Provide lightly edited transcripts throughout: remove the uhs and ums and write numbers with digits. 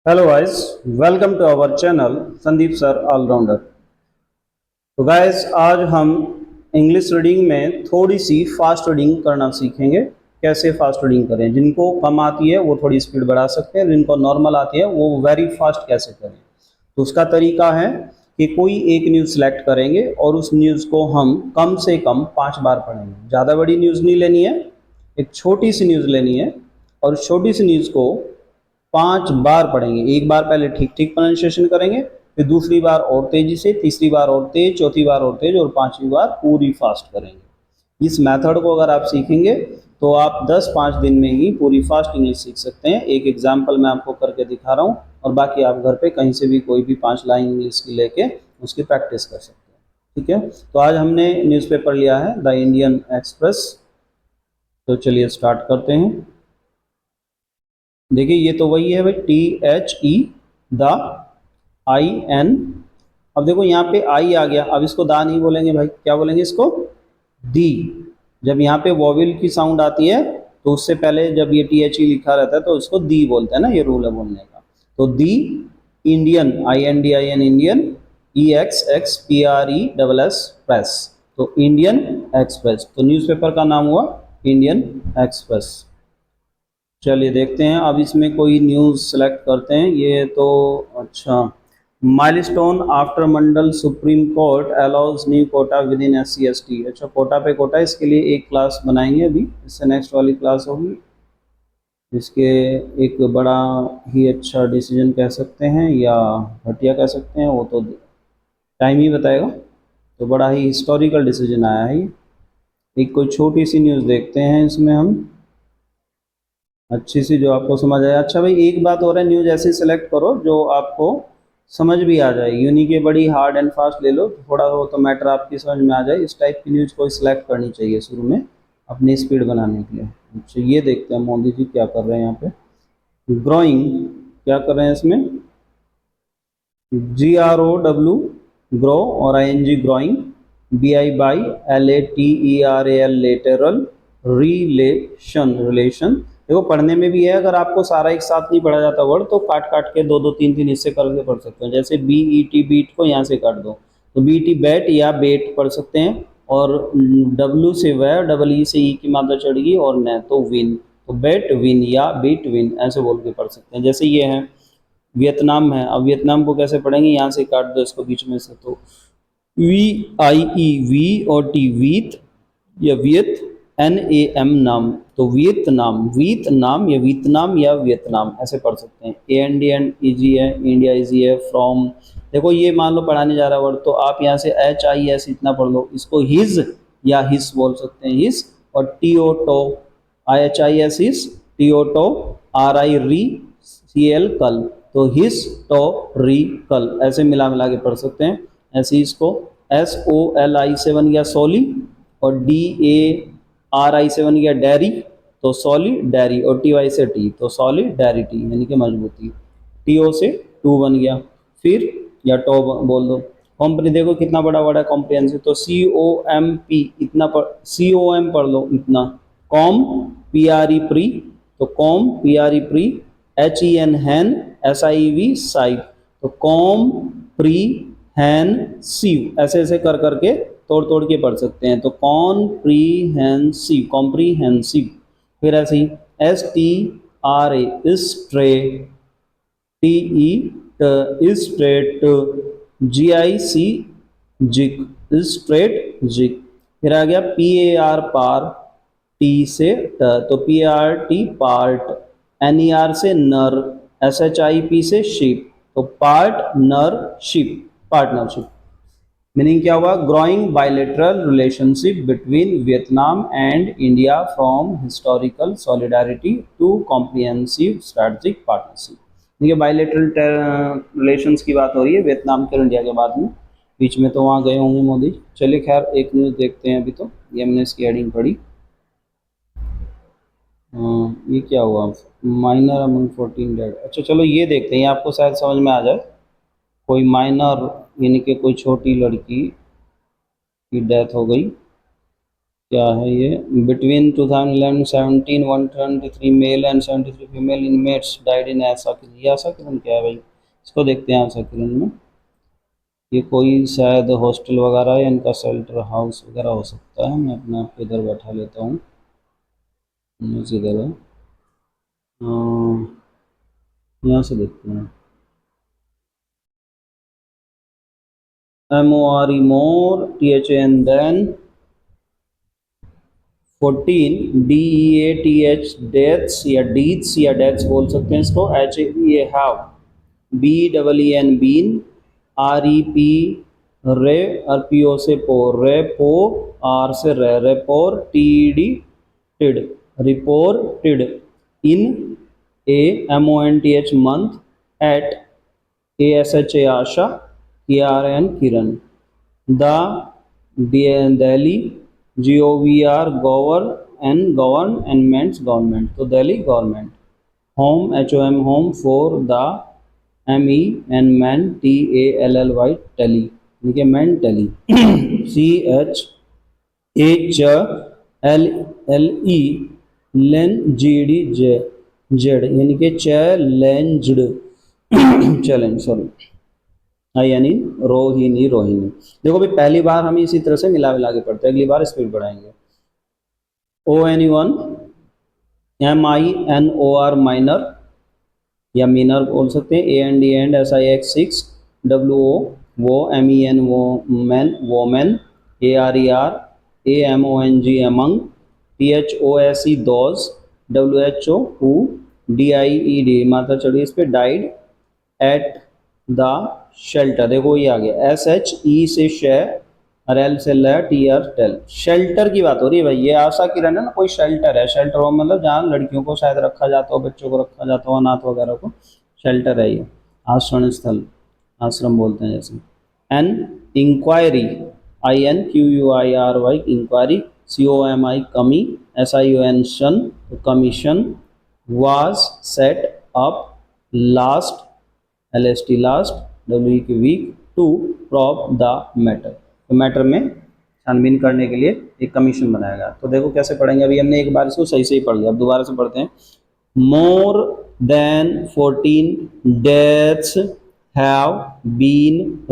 Hello guys, welcome to our channel Sandeep sir allrounder. तो guys, आज हम इंग्लिश रीडिंग में थोड़ी सी फास्ट रीडिंग करना सीखेंगे। कैसे फास्ट रीडिंग करें? जिनको कम आती है वो थोड़ी स्पीड बढ़ा सकते हैं, जिनको नॉर्मल आती है वो वेरी फास्ट कैसे करें। तो उसका तरीका है कि कोई एक न्यूज़ सेलेक्ट करेंगे और उस न्यूज़ को हम कम से कम 5 बार पढ़ेंगे। ज़्यादा बड़ी न्यूज़ नहीं लेनी है, एक छोटी सी न्यूज़ लेनी है और उस छोटी सी न्यूज़ को 5 बार पढ़ेंगे। एक बार पहले ठीक ठीक प्रोनाउंसिएशन करेंगे, फिर दूसरी बार और तेजी से, तीसरी बार और तेज, चौथी बार और तेज और पांचवी बार पूरी फास्ट करेंगे। इस मेथड को अगर आप सीखेंगे तो आप 10-5 दिन में ही पूरी फास्ट इंग्लिश सीख सकते हैं। एक एग्जाम्पल मैं आपको करके दिखा रहा हूँ और बाकी आप घर पे कहीं से भी कोई भी 5 लाइन इंग्लिश की लेके उसकी प्रैक्टिस कर सकते हैं। ठीक है, तो आज हमने न्यूज़पेपर लिया है द इंडियन एक्सप्रेस। तो चलिए स्टार्ट करते हैं। देखिए ये तो वही है भाई, THE, द IN। अब देखो यहाँ पे आई आ गया, अब इसको दा नहीं बोलेंगे भाई, क्या बोलेंगे इसको? दी। जब यहाँ पे वॉविल की साउंड आती है तो उससे पहले जब ये THE लिखा रहता है तो उसको दी बोलते हैं ना, ये रूल है बोलने का। तो the Indian, INDIN Indian, EXXPRESS press. तो इंडियन एक्सप्रेस, तो न्यूज़पेपर का नाम हुआ इंडियन एक्सप्रेस। चलिए देखते हैं, अब इसमें कोई न्यूज़ सेलेक्ट करते हैं। ये तो अच्छा, milestone after Mandal supreme court allows new quota within SC ST। अच्छा, कोटा पे कोटा, इसके लिए एक क्लास बनाएंगे अभी, इससे नेक्स्ट वाली क्लास होगी। इसके एक बड़ा ही अच्छा डिसीजन कह सकते हैं या घटिया कह सकते हैं, वो तो टाइम ही बताएगा। तो बड़ा ही हिस्टोरिकल डिसीजन आया है ये। एक कोई छोटी सी न्यूज़ देखते हैं इसमें हम, अच्छी सी जो आपको समझ आए। अच्छा भाई, एक बात और है, न्यूज़ ऐसी सेलेक्ट करो जो आपको समझ भी आ जाए। यूनी के बड़ी हार्ड एंड फास्ट ले लो, थोड़ा वो तो मैटर आपकी समझ में आ जाए। इस टाइप की न्यूज़ कोई सिलेक्ट करनी चाहिए शुरू में अपनी स्पीड बनाने के लिए। अच्छा, ये देखते हैं मोदी जी क्या कर रहे हैं यहाँ पे। ग्रोइंग, क्या कर रहे हैं इसमें? GROW, ग्रो, और ING growing, BI BY LATERAL lateral, relation relation. देखो पढ़ने में भी है, अगर आपको सारा एक साथ नहीं पढ़ा जाता वर्ड तो काट काट के दो दो तीन तीन हिस्से करके पढ़ सकते हैं। जैसे BET बीट को यहाँ से काट दो तो BT बैट या बेट पढ़ सकते हैं, और W से वह, EE से ई की मात्रा चढ़ेगी और न तो विन, तो बेट विन या बीट विन ऐसे बोल के पढ़ सकते हैं। जैसे ये है वियतनाम है, अब वियतनाम को कैसे पढ़ेंगे? यहाँ से काट दो इसको बीच में से, तो VIE, और टी वीत या वियत, NAM नाम, तो वियतनाम, वियतनाम या वियतनाम या वियतनाम ऐसे पढ़ सकते हैं। AND एंड ईजी है, इंडिया ईजी है, फ्रॉम। देखो ये मान लो पढ़ाने जा रहा वर्ड तो आप यहाँ से HIS इतना पढ़ लो, इसको हिज या हिस बोल सकते हैं, हिस। और TO टो, IHIS हिस, TO टो, RI री, CL कल, तो हिस टो री कल ऐसे मिला मिला के पढ़ सकते हैं। ऐसे इसको SOLI से बन गया सोली, और DARI से बन गया डैरी, तो सॉली डैरी, और TY से टी तो सॉलिड डैरिटी यानी कि मजबूती। TO से टू बन गया, फिर या टो बोल दो। कंपनी देखो कितना बड़ा बड़ा कॉम्प्रिहेंसिव, तो COMP इतना पढ़, COM पढ़ लो इतना। कॉम, PRE प्री, तो कॉम PRE प्री, HEN हैन, SIV साइव, तो कॉम प्री हैन सीव ऐसे ऐसे कर करके तोड़ तोड़ के पढ़ सकते हैं। तो कॉम्प्रीहेंसिव, कॉम्प्रीहेंसिव। फिर ऐसे ही STRA stray, TE straight, GIC जिक, स्ट्रेट जिक। फिर आ गया PAR पार, T से ट, तो PART पार्ट, NER से नर, SHIP से शिप, तो पार्ट नर शिप, पार्टनरशिप। मीनिंग क्या हुआ? Growing bilateral relationship between Vietnam and India from historical solidarity to comprehensive strategic partnership. देखिए बायलेटरल रिलेशंस की बात हो रही है वियतनाम के और इंडिया के बाद में, बीच में तो वहाँ गए होंगे मोदी। चलिए खैर एक न्यूज़ देखते हैं अभी, तो ये हमने इसकी हेडिंग पढ़ी। ये क्या हुआ? Minor among 14 dead. अच्छा चलो ये देखते हैं, ये आपको शायद समझ में आ जाए। कोई माइनर यानी कि कोई छोटी लड़की की डेथ हो गई, क्या है ये, between 2011-17 123 male and 73 female inmates died in Asha Kiran. ये आशा किरण क्या है भाई, इसको देखते हैं आशा किरण में। ये कोई शायद हॉस्टल वगैरह या इनका शेल्टर हाउस वगैरह हो सकता है। मैं अपने आप को इधर बैठा लेता हूँ, इधर है। यहाँ से देखते हैं, MORE more, THAN than, 14 DEATH deaths या डीथ्स या डेथ्स बोल सकते हैं इसको, HAVE have, BEEN been, REP रे, और PO से पो, रेपो, R से रेपोर, TED टिड, रिपोर्टेड, इन MONTH month, at ASHA Asha, KRN Kiran, the Delhi, GOVR govern, governments government, तो Delhi government, home HOM home, for the MEN men, TALLY tally, ठीक है मेंटली, CHALLE LENGD जेड, यानी कि चैलेंज्ड, चैलेंज सॉरी, यानी रोहिणी, रोहिणी। देखो भाई पहली बार हम इसी तरह से मिला मिला के पढ़ते हैं, अगली बार स्पीड बढ़ाएंगे। ONE MINOR माइनर या मीनर बोल सकते हैं, AND एंड SIX 6, WO वो, MEN वो man women, ARER AMONG among, THOSE those, WHO who, DIED मात्रा चढ़ी इस पे डाइड, एट द शेल्टर, देखो ये आ गया, SHE से शे, और L से ल, TR टेल, शेल्टर की बात हो रही है भाई। ये आशा किरण है ना, कोई शेल्टर है, शेल्टर होम मतलब जहाँ लड़कियों को शायद रखा जाता हो, बच्चों को रखा जाता हो, अनाथ वगैरह को, शेल्टर है ये, आश्रय स्थल, आश्रम बोलते हैं जैसे। An inquiry, INQUIRY inquiry, COMI कमी, SION शन, commission, was set up last, LST last, WE की week, to probe the matter, तो मैटर में छानबीन करने के लिए एक कमीशन बनाया गया। तो देखो कैसे पढ़ेंगे, अभी हमने एक बार इसको सही से ही पढ़ लिया, अब दोबारा से पढ़ते हैं। More than 14 deaths have been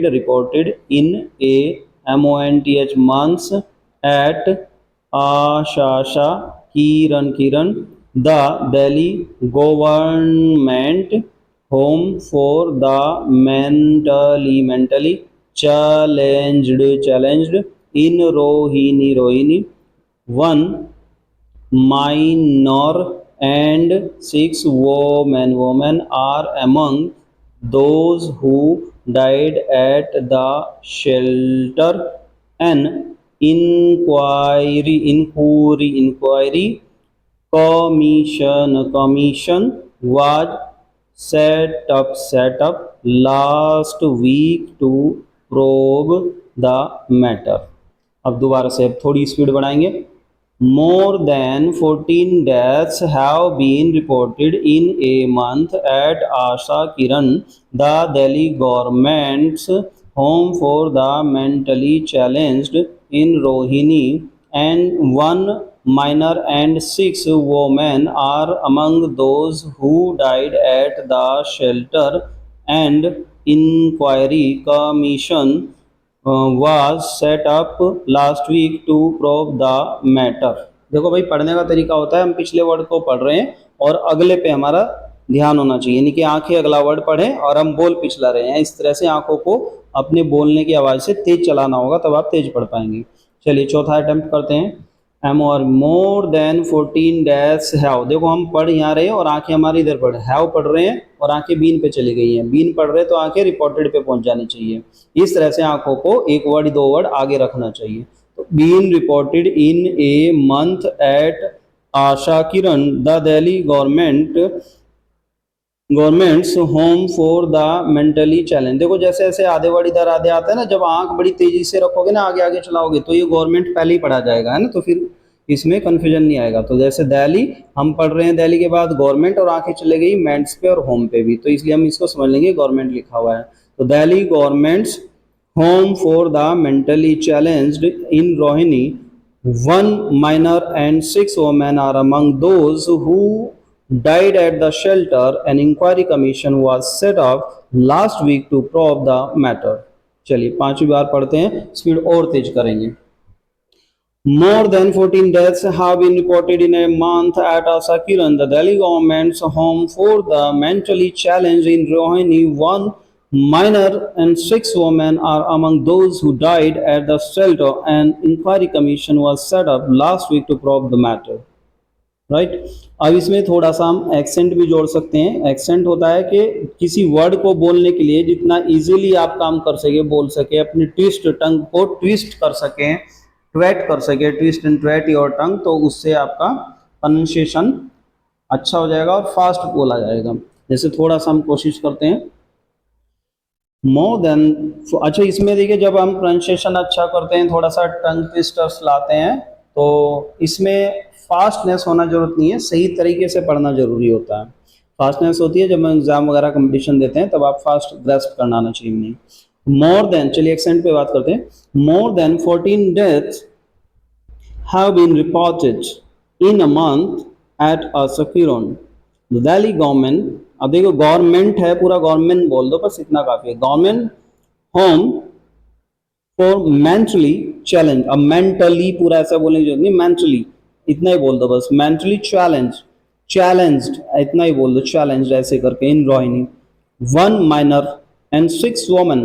reported in a MONTH months at Asha Kiran, the Delhi government home for the mentally challenged in Rohini, one minor and 6 women are among those who died at the shelter. An inquiry commission was set up last week to probe the matter। अब दोबारा से अब थोड़ी speed बढ़ाएंगे। More than 14 deaths have been reported in a month at Asha Kiran, the Delhi government's home for the mentally challenged in Rohini, and one minor and 6 women are among those who died at the shelter, and inquiry commission was set up last week to probe the matter। देखो भाई पढ़ने का तरीका होता है, हम पिछले word को पढ़ रहे हैं और अगले पे हमारा ध्यान होना चाहिए, यानी कि आंखें अगला वर्ड पढ़ें और हम बोल पिछला रहे हैं, इस तरह से आंखों को अपने बोलने की आवाज़ से तेज चलाना होगा, तब आप तेज पढ़ पाएंगे। चलिए चौथा अटेम्प्ट करते हैं। मोर देन 14 डेथ्स हैव, देखो हम पढ़ यहाँ रहे और आंखें हमारी इधर पढ़, हैव पढ़ रहे हैं और आंखें बीन पे चली गई हैं, बीन पढ़ रहे तो आंखें रिपोर्टेड पे पहुंच जानी चाहिए। इस तरह से आंखों को एक वर्ड दो वर्ड आगे रखना चाहिए। तो been reported in a month at Asha Kiran, the Delhi government's home for the mentally challenge. देखो जैसे ऐसे आधे वर्ड इधर आधे आता है ना, जब आंख बड़ी तेजी से रखोगे ना, आगे आगे चलाओगे तो ये गवर्नमेंट पहले ही पढ़ा जाएगा, है ना, तो फिर इसमें कन्फ्यूजन नहीं आएगा। तो जैसे दिल्ली हम पढ़ रहे हैं, दिल्ली के बाद गवर्नमेंट और आंखें चले गई मेंट्स पे और होम पे भी, तो इसलिए हम इसको समझ लेंगे गवर्नमेंट लिखा हुआ है। तो Delhi governments home for the mentally challenged in Rohini. One minor and 6 women are among those who died at the shelter. An inquiry commission was set up last week to probe the matter. चलिए 5वीं बार पढ़ते हैं, speed और तेज करेंगे. More than 14 deaths have been reported in a month at Asakiran, the Delhi government's home for the mentally challenged in Rohini. One minor and 6 women are among those who died at the shelter. An inquiry commission was set up last week to probe the matter. Right अब इसमें थोड़ा सा हम accent भी जोड़ सकते हैं. Accent होता है कि किसी वर्ड को बोलने के लिए जितना इजीली आप काम कर सके, बोल सके, अपनी ट्विस्ट टंग को ट्विस्ट कर सकें, ट्वेट कर सके, ट्विस्ट एंड ट्वेट योर टंग, तो उससे आपका प्रोनाउंसिएशन अच्छा हो जाएगा और फास्ट बोला जाएगा. जैसे थोड़ा सा हम कोशिश करते हैं. मोर देन, अच्छा इसमें देखिए जब हम प्रोनाउंसिएशन अच्छा करते हैं, थोड़ा सा टंग ट्विस्टर्स लाते हैं, तो इसमें फास्टनेस होना जरूरत नहीं है, सही तरीके से पढ़ना जरूरी होता है. फास्टनेस होती है जब हम एग्जाम वगैरह कंपटीशन देते हैं, तब आप फास्ट ग्रैस्प करना आना चाहिए. नहीं मोर देन, चलिए एक्सेंट पे बात करते हैं. More than 14 deaths have been reported in a month at Asakiran. The Delhi government, अब देखो गवर्नमेंट है, पूरा गवर्नमेंट बोल दो, बस इतना काफी है. Government home for mentally challenge. अब मेंटली पूरा ऐसा बोलने की जरूरत नहीं, मेंटली इतना ही बोल दो बस. मेंटली चैलेंज्ड इतना ही बोल दो, चैलेंज्ड ऐसे करके. In Rohini. One minor and 6 women,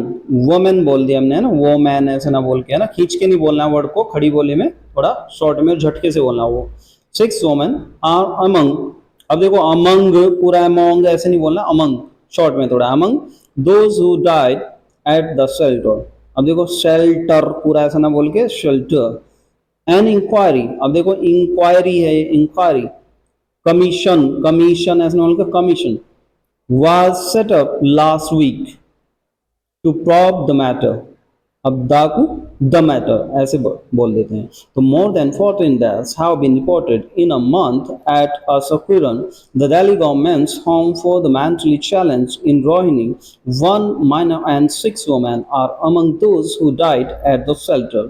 women बोल दिया हमने, है ना, वो मैन ऐसे ना बोल के, है ना, खींच के नहीं बोलना वर्ड को, खड़ी बोली में थोड़ा शॉर्ट में झटके से बोलना. वो 6 वोमेन आर अमंग. अब देखो अमंग पूरा अमंग ऐसे नहीं बोलना, अमंग शॉर्ट में थोड़ा. Among those who died at the shelter. अब देखो शेल्टर पूरा ऐसा ना बोल के शेल्टर. एन इंक्वायरी, अब देखो इंक्वायरी है, इंक्वायरी. कमीशन, कमीशन ऐसा बोल के commission. Was set up last week to probe the matter. अब द को द मैटर ऐसे बोल देते हैं. तो more than 14 deaths have been reported in a month at Asakiran, the Delhi government's home for the mentally challenged in Rohini. One minor and 6 women are among those who died at the shelter.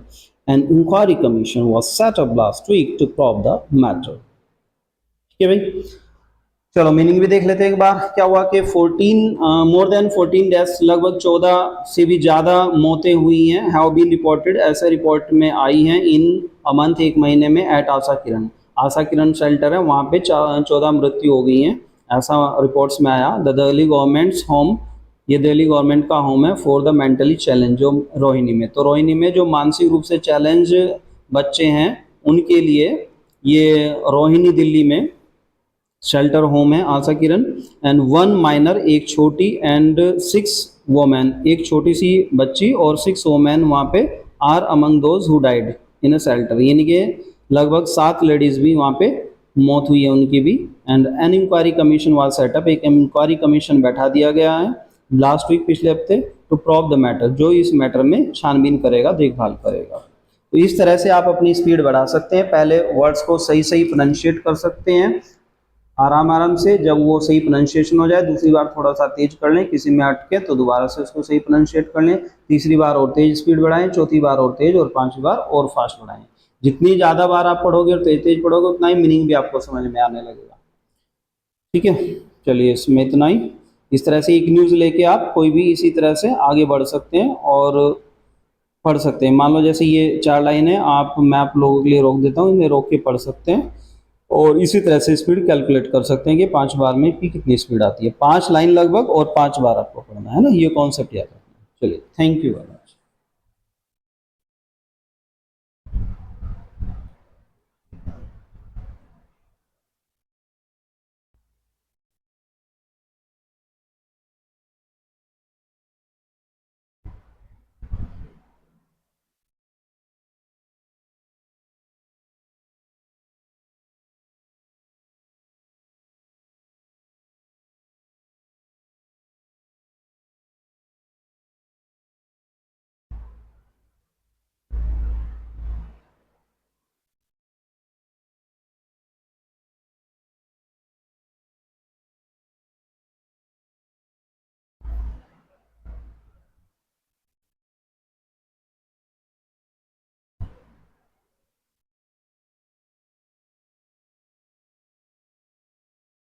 An inquiry commission was set up last week to probe the matter. ठीक है भाई, चलो meaning भी देख लेते हैं एक बार. क्या हुआ कि 14 मोर देन 14 डेथ्स, लगभग 14 से भी ज़्यादा मौतें हुई हैं, हैव बीन रिपोर्टेड, ऐसे रिपोर्ट में आई हैं, इन अ मंथ, एक महीने में, एट आसाकिरण. आसाकिरण शेल्टर है, वहाँ पे 14 मृत्यु हो गई हैं, ऐसा रिपोर्ट्स में आया. द दिल्ली गवर्नमेंट्स होम, ये दिल्ली गवर्नमेंट का होम है, फॉर द मेंटली चैलेंज, जो रोहिणी में. तो रोहिणी में जो मानसिक रूप से चैलेंज बच्चे हैं, उनके लिए ये रोहिणी दिल्ली में शेल्टर होम है, आसाकिरण. एंड वन माइनर, एक छोटी, एंड 6 वोमेन, एक छोटी सी बच्ची, और 6 वोमेन वहाँ पे, are among those who died in a shelter, यानी कि लगभग 7 लेडीज भी वहाँ पे मौत हुई है उनकी भी. And an inquiry commission was set up, एक इंक्वायरी कमीशन बैठा दिया गया है लास्ट वीक, पिछले हफ्ते, टू प्रॉब द मैटर, जो इस मैटर में छानबीन करेगा, देखभाल करेगा. तो इस तरह से आप अपनी स्पीड बढ़ा सकते हैं. पहले वर्ड्स को सही सही प्रोनाउंशिएट कर सकते हैं आराम आराम से. जब वो सही प्रोनाउंसिएशन हो जाए, दूसरी बार थोड़ा सा तेज कर लें, किसी में अटके तो दोबारा से उसको सही प्रोनाउंशिएट कर लें. तीसरी बार और तेज स्पीड बढ़ाएं, चौथी बार और तेज, और 5वीं बार और फास्ट बढ़ाएं. जितनी ज़्यादा बार आप पढ़ोगे और तेज तेज पढ़ोगे, उतना ही मीनिंग भी आपको समझ में आने लगेगा. ठीक है, चलिए इसमें इतना ही. इस तरह से एक न्यूज़ लेके आप कोई भी इसी तरह से आगे बढ़ सकते हैं और पढ़ सकते हैं. मान लो जैसे ये 4 लाइन है, मैं आप लोगों के लिए रोक देता हूँ, इन्हें रोक के पढ़ सकते हैं और इसी तरह से स्पीड कैलकुलेट कर सकते हैं कि 5 बार में की कितनी स्पीड आती है. 5 लाइन लगभग और 5 बार आपको पढ़ना है ना, ये कॉन्सेप्ट याद रखना. चलिए, थैंक यू.